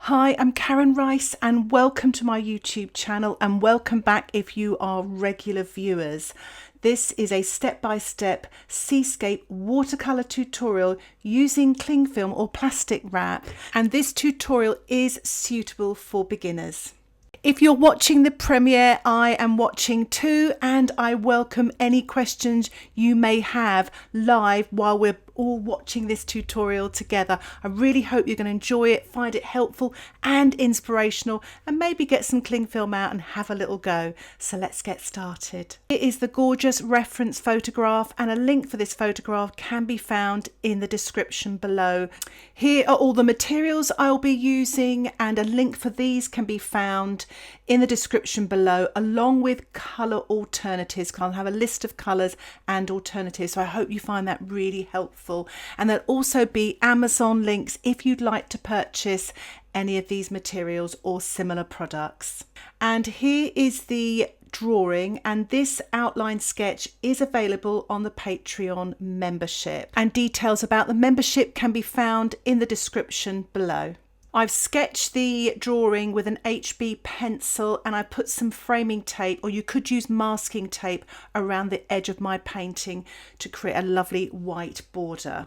Hi, I'm Karen Rice and welcome to my YouTube channel, and welcome back if you are regular viewers. This is a step-by-step Seascape watercolour tutorial using cling film or plastic wrap, and this tutorial is suitable for beginners. If you're watching the premiere, I am watching too, and I welcome any questions you may have live while we're all watching this tutorial together. I really hope you're going to enjoy it, find it helpful and inspirational, and maybe get some cling film out and have a little go. So let's get started. It is the gorgeous reference photograph, and a link for this photograph can be found in the description below. Here are all the materials I'll be using, and a link for these can be found in the description below, along with colour alternatives. I'll have a list of colours and alternatives, so I hope you find that really helpful. And there'll also be Amazon links if you'd like to purchase any of these materials or similar products. And here is the drawing, and this outline sketch is available on the Patreon membership, and details about the membership can be found in the description below. I've sketched the drawing with an HB pencil, and I put some framing tape, or you could use masking tape, around the edge of my painting to create a lovely white border.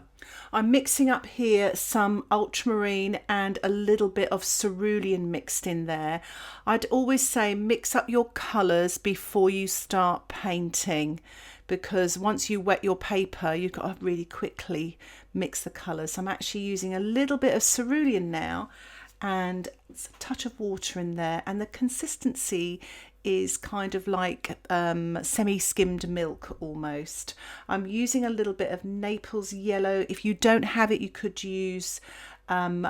I'm mixing up here some ultramarine and a little bit of cerulean mixed in there. I'd always say mix up your colours before you start painting, because once you wet your paper you've got to really quickly mix the colours. So I'm actually using a little bit of cerulean now and a touch of water in there, and the consistency is kind of like semi-skimmed milk almost. I'm using a little bit of Naples yellow. If you don't have it, you could use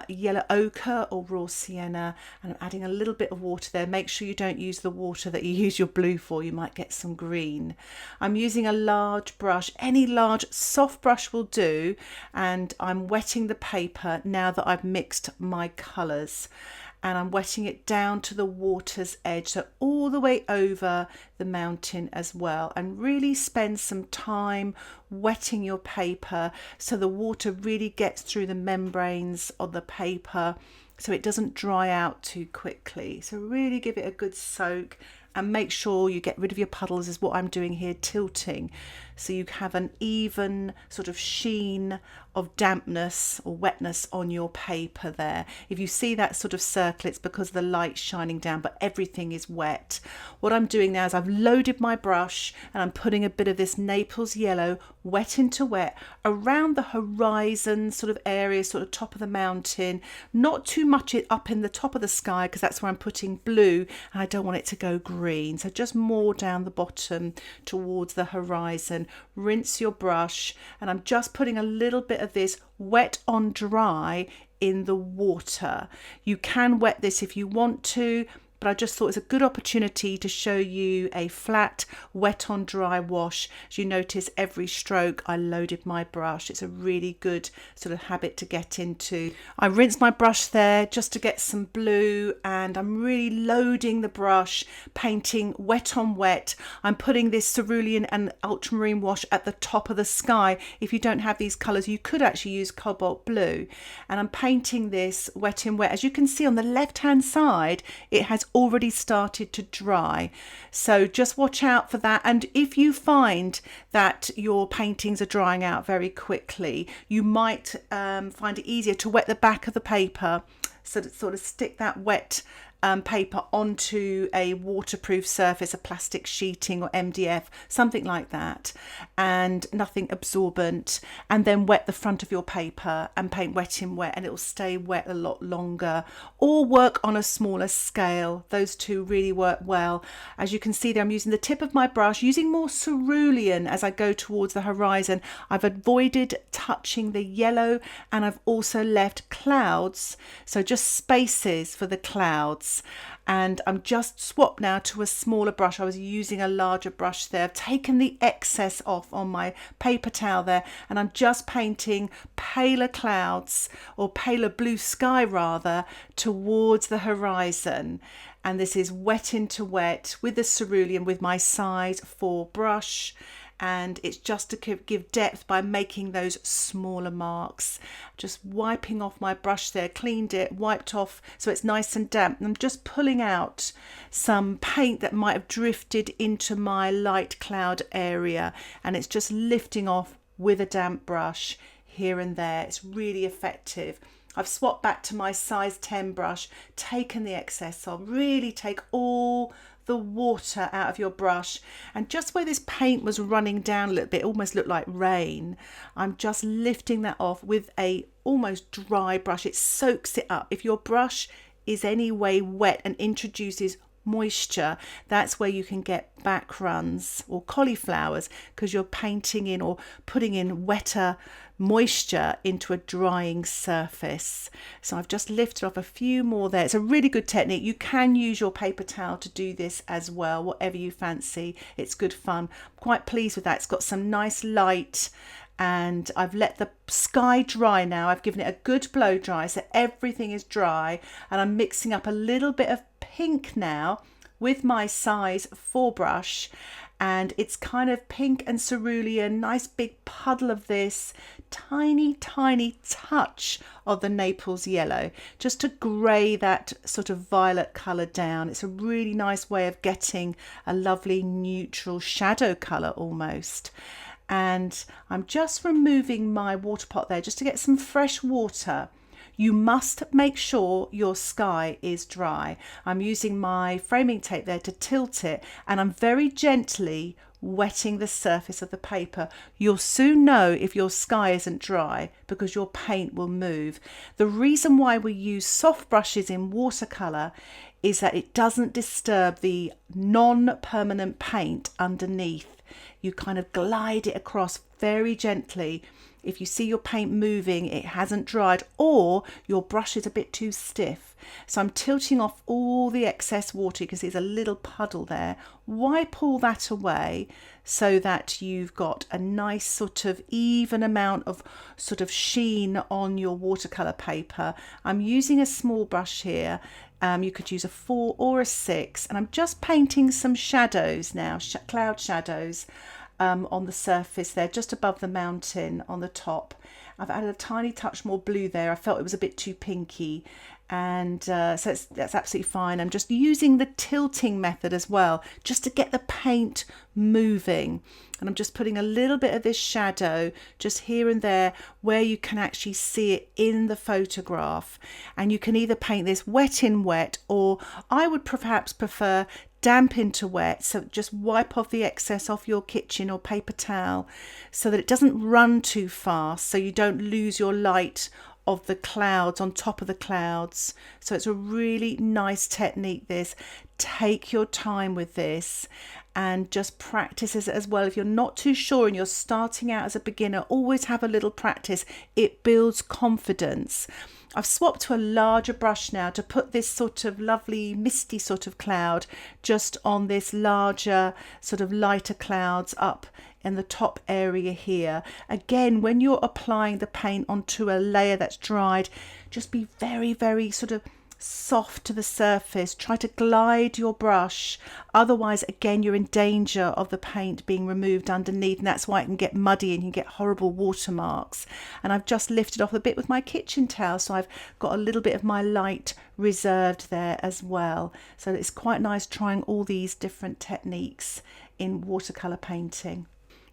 yellow ochre or raw sienna, and I'm adding a little bit of water there. Make sure you don't use the water that you use your blue for, you might get some green. I'm using a large brush, any large soft brush will do, and I'm wetting the paper now that I've mixed my colours, and I'm wetting it down to the water's edge, so all the way over the mountain as well. And really spend some time wetting your paper so the water really gets through the membranes of the paper, so it doesn't dry out too quickly. So really give it a good soak, and make sure you get rid of your puddles, is what I'm doing here, tilting, so you have an even sort of sheen of dampness or wetness on your paper there. If you see that sort of circle, it's because the light's shining down, but everything is wet. What I'm doing now is I've loaded my brush, and I'm putting a bit of this Naples yellow, wet into wet, around the horizon sort of area, sort of top of the mountain, not too much up in the top of the sky, because that's where I'm putting blue and I don't want it to go green. So just more down the bottom towards the horizon. Rinse your brush, and I'm just putting a little bit of this wet on dry in the water. You can wet this if you want to, but I just thought it's a good opportunity to show you a flat wet on dry wash. As you notice, every stroke I loaded my brush. It's a really good sort of habit to get into. I rinsed my brush there just to get some blue, and I'm really loading the brush, painting wet on wet. I'm putting this cerulean and ultramarine wash at the top of the sky. If you don't have these colours, you could actually use cobalt blue, and I'm painting this wet in wet. As you can see on the left hand side, it has already started to dry, so just watch out for that. And if you find that your paintings are drying out very quickly, you might find it easier to wet the back of the paper, so to sort of stick that wet paper onto a waterproof surface, a plastic sheeting or MDF, something like that, and nothing absorbent, and then wet the front of your paper and paint wet in wet, and it will stay wet a lot longer. Or work on a smaller scale. Those two really work well. As you can see there, I'm using the tip of my brush, using more cerulean as I go towards the horizon. I've avoided touching the yellow, and I've also left clouds, so just spaces for the clouds. And I'm just swapped now to a smaller brush. I was using a larger brush there. I've taken the excess off on my paper towel there, and I'm just painting paler clouds, or paler blue sky rather, towards the horizon. And this is wet into wet with the cerulean, with my size 4 brush, and it's just to give depth by making those smaller marks. Just wiping off my brush there, cleaned it, wiped off so it's nice and damp. And I'm just pulling out some paint that might have drifted into my light cloud area, and it's just lifting off with a damp brush here and there. It's really effective. I've swapped back to my size 10 brush, taken the excess off, really take all the water out of your brush, and just where this paint was running down a little bit, it almost looked like rain, I'm just lifting that off with a almost dry brush. It soaks it up. If your brush is any way wet and introduces moisture, that's where you can get back runs or cauliflowers, because you're painting in or putting in wetter moisture into a drying surface. So I've just lifted off a few more there. It's a really good technique. You can use your paper towel to do this as well, whatever you fancy. It's good fun. I'm quite pleased with that. It's got some nice light, and I've let the sky dry now. I've given it a good blow dry so everything is dry, and I'm mixing up a little bit of pink now with my size 4 brush, and it's kind of pink and cerulean, nice big puddle of this, tiny touch of the Naples yellow, just to grey that sort of violet colour down. It's a really nice way of getting a lovely neutral shadow colour almost. And I'm just removing my water pot there just to get some fresh water. You must make sure your sky is dry. I'm using my framing tape there to tilt it, and I'm very gently wetting the surface of the paper. You'll soon know if your sky isn't dry because your paint will move. The reason why we use soft brushes in watercolour is that it doesn't disturb the non-permanent paint underneath. You kind of glide it across very gently. If you see your paint moving, it hasn't dried, or your brush is a bit too stiff. So I'm tilting off all the excess water. You can see there's a little puddle there. Wipe all that away so that you've got a nice sort of even amount of sort of sheen on your watercolour paper. I'm using a small brush here. You could use a 4 or a 6, and I'm just painting some shadows now, cloud shadows on the surface there, just above the mountain on the top. I've added a tiny touch more blue there. I felt it was a bit too pinky, and so that's absolutely fine. I'm just using the tilting method as well, just to get the paint moving. And I'm just putting a little bit of this shadow just here and there where you can actually see it in the photograph. And you can either paint this wet in wet, or I would perhaps prefer damp into wet. So just wipe off the excess off your kitchen or paper towel so that it doesn't run too fast, so you don't lose your light of the clouds on top of the clouds. So it's a really nice technique, this. Take your time with this and just practice it as well. If you're not too sure and you're starting out as a beginner, always have a little practice. It builds confidence. I've swapped to a larger brush now to put this sort of lovely misty sort of cloud just on this larger sort of lighter clouds up in the top area here. Again, when you're applying the paint onto a layer that's dried, just be very sort of soft to the surface. Try to glide your brush, otherwise again you're in danger of the paint being removed underneath, and that's why it can get muddy and you can get horrible watermarks. And I've just lifted off a bit with my kitchen towel, so I've got a little bit of my light reserved there as well. So it's quite nice trying all these different techniques in watercolour painting.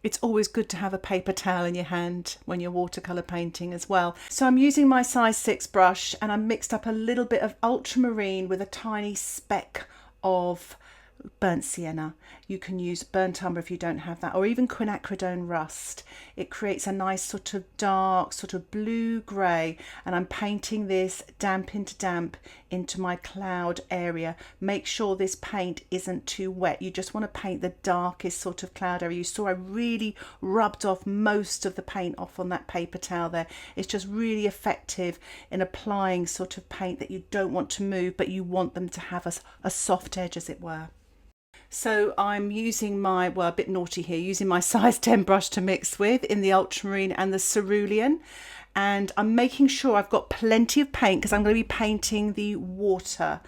It's always good to have a paper towel in your hand when you're watercolour painting as well. So I'm using my size 6 brush, and I mixed up a little bit of ultramarine with a tiny speck of burnt sienna. You can use burnt umber if you don't have that, or even quinacridone rust. It creates a nice sort of dark sort of blue grey, and I'm painting this damp into my cloud area. Make sure this paint isn't too wet. You just want to paint the darkest sort of cloud area. You saw I really rubbed off most of the paint off on that paper towel there. It's just really effective in applying sort of paint that you don't want to move, but you want them to have a soft edge, as it were. So I'm using my, well, a bit naughty here, using my size 10 brush to mix with in the Ultramarine and the Cerulean. And I'm making sure I've got plenty of paint because I'm going to be painting the water.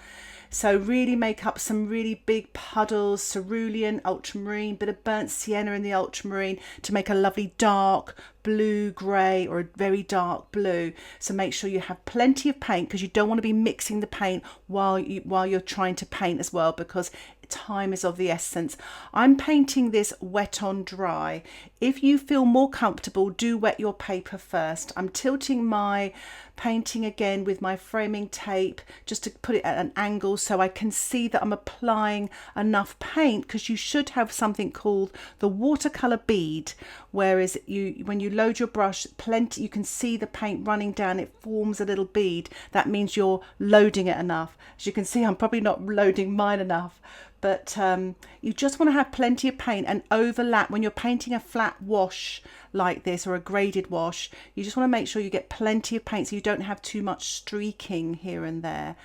So really make up some really big puddles, cerulean, ultramarine, bit of burnt sienna in the ultramarine to make a lovely dark blue grey or a very dark blue. So make sure you have plenty of paint, because you don't want to be mixing the paint while you're trying to paint as well, because time is of the essence. I'm painting this wet on dry. If you feel more comfortable, do wet your paper first. I'm tilting my painting again with my framing tape just to put it at an angle so I can see that I'm applying enough paint, because you should have something called the watercolour bead, whereas when you load your brush, plenty, you can see the paint running down, it forms a little bead. That means you're loading it enough. As you can see, I'm probably not loading mine enough, but you just want to have plenty of paint and overlap. When you're painting a flat wash like this or a graded wash, you just want to make sure you get plenty of paint so you don't have too much streaking here and there.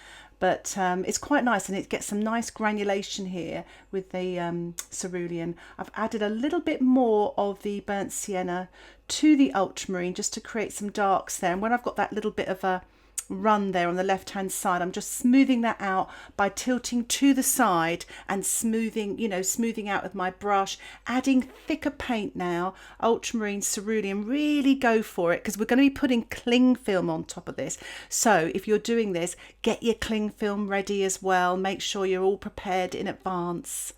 But it's quite nice, and it gets some nice granulation here with the cerulean. I've added a little bit more of the burnt sienna to the ultramarine just to create some darks there, and when I've got that little bit of a run there on the left hand side, I'm just smoothing that out by tilting to the side and smoothing out with my brush, adding thicker paint now. Ultramarine, cerulean, really go for it, because we're going to be putting cling film on top of this. So if you're doing this, get your cling film ready as well. Make sure you're all prepared in advance.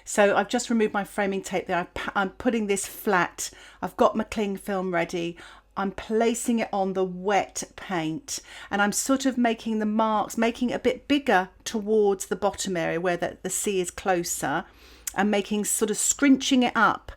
So I've just removed my framing tape there. I'm putting this flat. I've got my cling film ready. I'm placing it on the wet paint, and I'm sort of making the marks, making it a bit bigger towards the bottom area where the sea is closer, and making sort of scrunching it up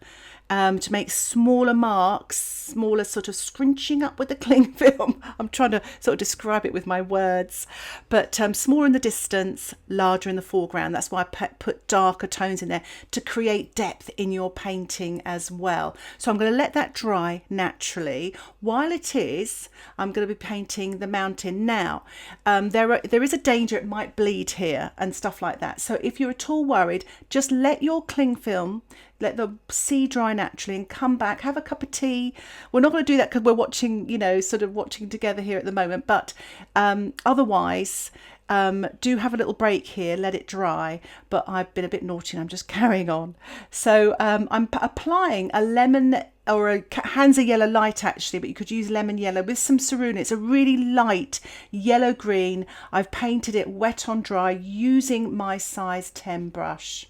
to make smaller marks, smaller sort of scrunching up with the cling film. I'm trying to sort of describe it with my words, but smaller in the distance, larger in the foreground. That's why I put darker tones in there to create depth in your painting as well. So I'm going to let that dry naturally. While it is, I'm going to be painting the mountain. Now, there is a danger it might bleed here and stuff like that. So if you're at all worried, just let your cling film, let the sea dry naturally, and come back, have a cup of tea. We're not going to do that because we're watching, sort of watching together here at the moment, but otherwise, do have a little break here, let it dry. But I've been a bit naughty and I'm just carrying on. So I'm applying a lemon or a Hansa yellow light actually, but you could use lemon yellow with some cerulean. It's a really light yellow green. I've painted it wet on dry using my size 10 brush.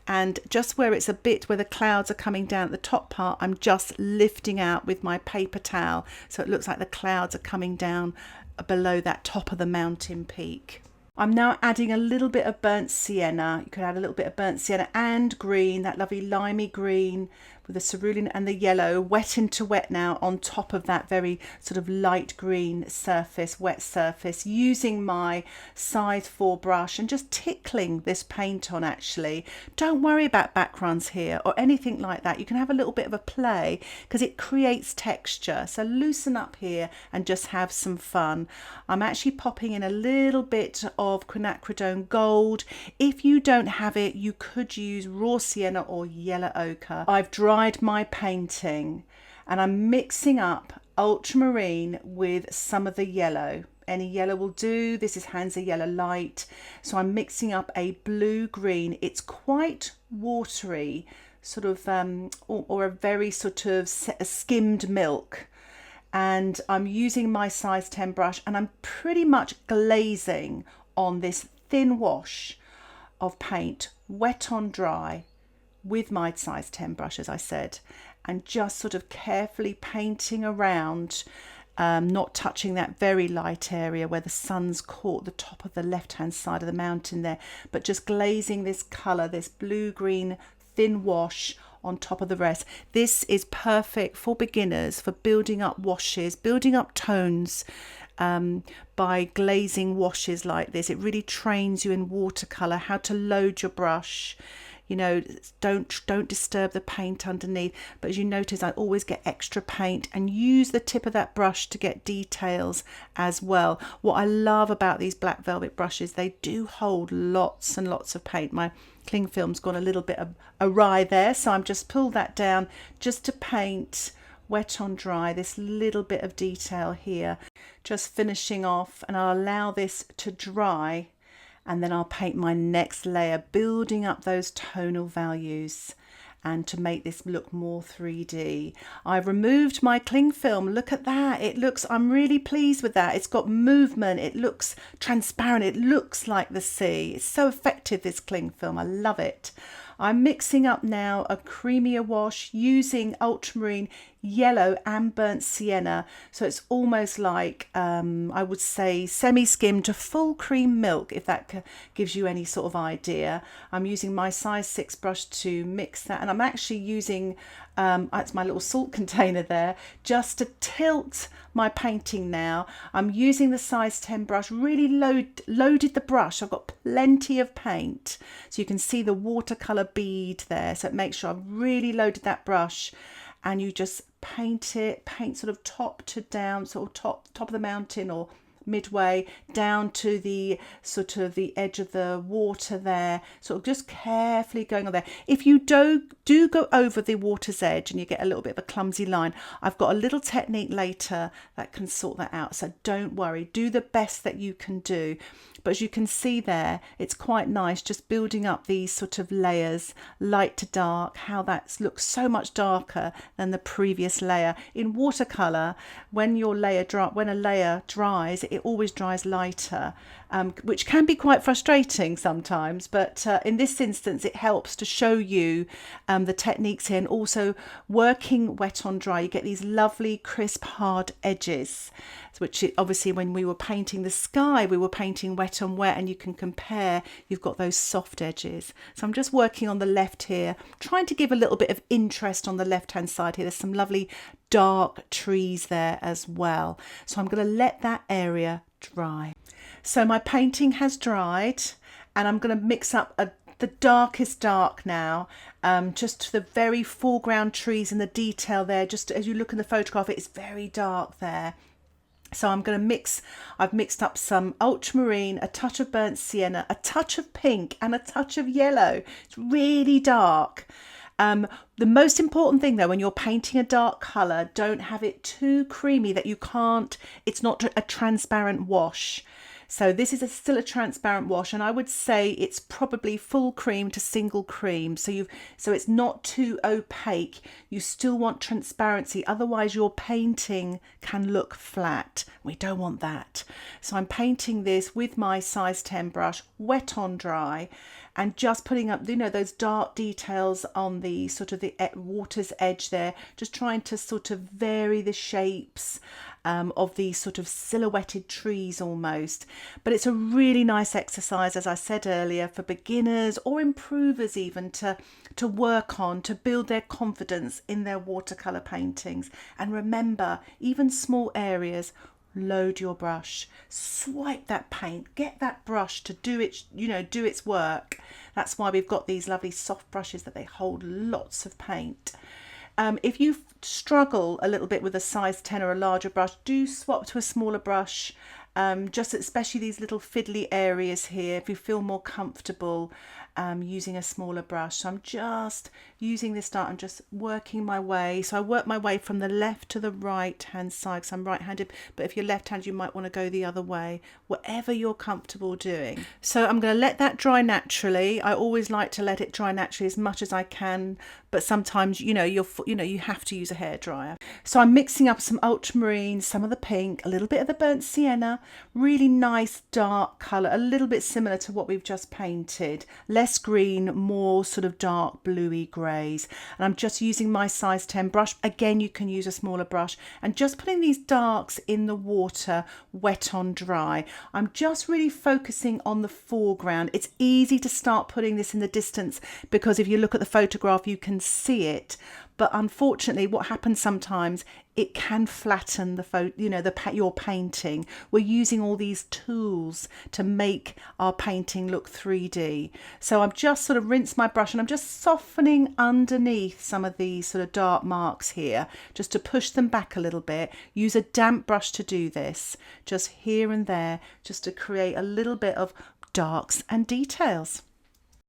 And just where it's a bit where the clouds are coming down at the top part, I'm just lifting out with my paper towel so it looks like the clouds are coming down below that top of the mountain peak. I'm now adding a little bit of burnt sienna. You could add a little bit of burnt sienna and green, that lovely limey green with the cerulean and the yellow, wet into wet now on top of that very sort of light green surface, wet surface, using my size 4 brush and just tickling this paint on actually. Don't worry about backgrounds here or anything like that. You can have a little bit of a play because it creates texture. So loosen up here and just have some fun. I'm actually popping in a little bit of quinacridone gold. If you don't have it, you could use raw sienna or yellow ochre. I've dried my painting and I'm mixing up ultramarine with some of the yellow. Any yellow will do. This is Hansa yellow light. So I'm mixing up a blue green. It's quite watery, sort of or a very sort of skimmed milk. And I'm using my size 10 brush and I'm pretty much glazing on this thin wash of paint, wet on dry, with my size 10 brush, as I said, and just sort of carefully painting around, not touching that very light area where the sun's caught the top of the left hand side of the mountain there, but just glazing this colour, this blue-green thin wash on top of the rest. This is perfect for beginners for building up washes, building up tones, by glazing washes like this. It really trains you in watercolour how to load your brush. Don't disturb the paint underneath, but as you notice, I always get extra paint and use the tip of that brush to get details as well. What I love about these black velvet brushes, they do hold lots and lots of paint. My cling film's gone a little bit awry there, so I'm just pulled that down just to paint wet on dry this little bit of detail here, just finishing off, and I'll allow this to dry. and then I'll paint my next layer, building up those tonal values. And to make this look more 3D, I've removed my cling film. Look at that. It looks, I'm really pleased with that. It's got movement. It looks transparent. It looks like the sea. It's so effective, this cling film. I love it. I'm mixing up now a creamier wash using Ultramarine yellow and burnt sienna. So it's almost like, I would say, semi-skim to full cream milk, if that gives you any sort of idea. I'm using my size 6 brush to mix that. And I'm actually using, it's my little salt container there, just to tilt my painting now. I'm using the size 10 brush, really loaded the brush. I've got plenty of paint. So you can see the watercolour bead there. So it makes sure I've really loaded that brush. And you just paint sort of top to down, sort of top of the mountain or midway down to the sort of the edge of the water there, sort of just carefully going on there. If you do go over the water's edge and you get a little bit of a clumsy line, I've got a little technique later that can sort that out, so don't worry, do the best that you can do. But as you can see there, it's quite nice just building up these sort of layers, light to dark, how that looks so much darker than the previous layer. In watercolour, when a layer dries, it always dries lighter, which can be quite frustrating sometimes, but in this instance it helps to show you the techniques here, and also working wet on dry, you get these lovely crisp hard edges, which obviously when we were painting the sky, we were painting wet on wet, and you can compare, you've got those soft edges. So I'm just working on the left here, trying to give a little bit of interest on the left hand side here. There's some lovely dark trees there as well. So I'm going to let that area dry. So my painting has dried, and I'm going to mix up the darkest dark now, just to the very foreground trees and the detail there. Just as you look in the photograph, it's very dark there. So I'm going to mix, I've mixed up some ultramarine, a touch of burnt sienna, a touch of pink and a touch of yellow. It's really dark. The most important thing though, when you're painting a dark colour, don't have it too creamy that you can't, it's not a transparent wash. So this is still a transparent wash, and I would say it's probably full cream to single cream. So it's not too opaque. You still want transparency, otherwise your painting can look flat. We don't want that. So I'm painting this with my size 10 brush, wet on dry, and just putting up, those dark details on the sort of the water's edge there, just trying to sort of vary the shapes of these sort of silhouetted trees almost. But it's a really nice exercise, as I said earlier, for beginners or improvers even to work on, to build their confidence in their watercolour paintings. And remember, even small areas, load your brush, swipe that paint, get that brush to do its work. That's why we've got these lovely soft brushes that they hold lots of paint. If you struggle a little bit with a size 10 or a larger brush, do swap to a smaller brush, just especially these little fiddly areas here, if you feel more comfortable using a smaller brush. So I'm just using this dart and just working my way. So I work my way from the left to the right hand side, because I'm right-handed, but if you're left-handed you might want to go the other way, whatever you're comfortable doing. So I'm going to let that dry naturally. I always like to let it dry naturally as much as I can, but sometimes you have to use a hairdryer. So I'm mixing up some ultramarine, some of the pink, a little bit of the burnt sienna, really nice dark colour, a little bit similar to what we've just painted, less green, more sort of dark bluey greys. And I'm just using my size 10 brush. Again, you can use a smaller brush, and just putting these darks in the water, wet on dry. I'm just really focusing on the foreground. It's easy to start putting this in the distance, because if you look at the photograph you can see it, but unfortunately what happens sometimes, it can flatten your painting. We're using all these tools to make our painting look 3D. So I've just sort of rinsed my brush, and I'm just softening underneath some of these sort of dark marks here, just to push them back a little bit. Use a damp brush to do this, just here and there, just to create a little bit of darks and details.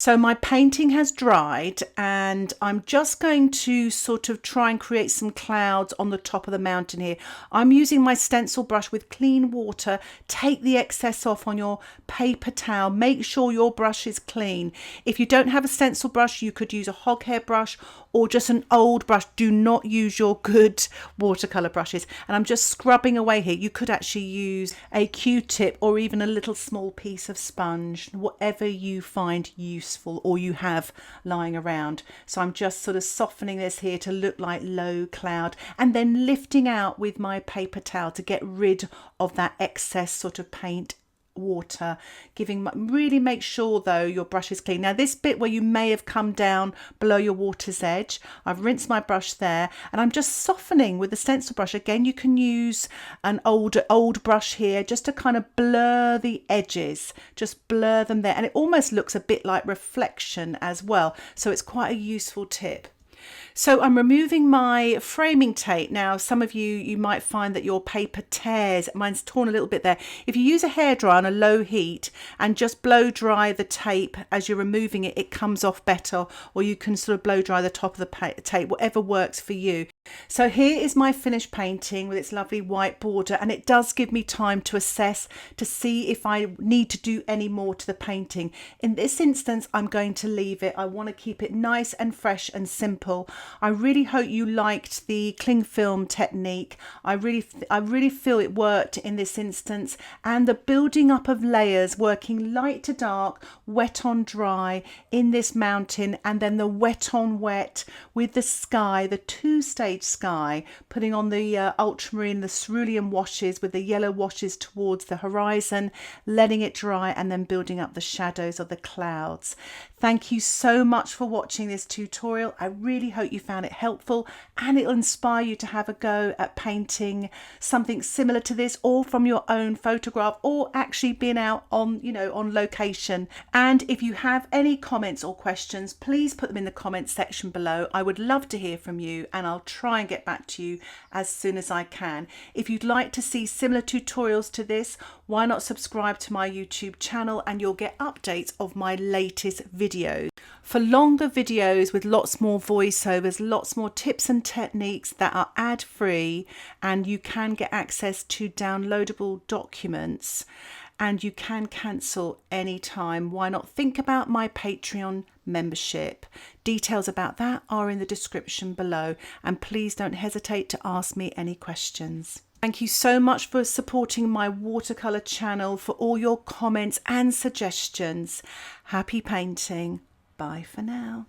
So my painting has dried and I'm just going to sort of try and create some clouds on the top of the mountain here. I'm using my stencil brush with clean water. Take the excess off on your paper towel. Make sure your brush is clean. If you don't have a stencil brush, you could use a hog hair brush or just an old brush. Do not use your good watercolor brushes. And I'm just scrubbing away here. You could actually use a Q-tip or even a little small piece of sponge, whatever you find useful or you have lying around. So I'm just sort of softening this here to look like low cloud and then lifting out with my paper towel to get rid of that excess sort of paint water. Really make sure though your brush is clean. Now this bit where you may have come down below your water's edge, I've rinsed my brush there and I'm just softening with the stencil brush. Again, you can use an old brush here just to kind of blur the edges, just blur them there, and it almost looks a bit like reflection as well, so it's quite a useful tip. So I'm removing my framing tape. Now, some of you might find that your paper tears. Mine's torn a little bit there. If you use a hairdryer on a low heat and just blow dry the tape as you're removing it, it comes off better, or you can sort of blow dry the top of the tape, whatever works for you. So here is my finished painting with its lovely white border, and it does give me time to assess to see if I need to do any more to the painting. In this instance, I'm going to leave it. I want to keep it nice and fresh and simple. I really hope you liked the cling film technique. I really feel it worked in this instance, and the building up of layers, working light to dark, wet on dry in this mountain, and then the wet on wet with the sky, the two-stage sky, putting on the ultramarine, the cerulean washes with the yellow washes towards the horizon, letting it dry, and then building up the shadows of the clouds. Thank you so much for watching this tutorial. I really hope you found it helpful and it'll inspire you to have a go at painting something similar to this, or from your own photograph, or actually being out on, on location. And if you have any comments or questions, please put them in the comments section below. I would love to hear from you and I'll try and get back to you as soon as I can. If you'd like to see similar tutorials to this, why not subscribe to my YouTube channel and you'll get updates of my latest videos. For longer videos with lots more voiceovers, lots more tips and techniques that are ad-free, and you can get access to downloadable documents, and you can cancel anytime, why not think about my Patreon membership? Details about that are in the description below, and please don't hesitate to ask me any questions. Thank you so much for supporting my watercolour channel, for all your comments and suggestions. Happy painting. Bye for now.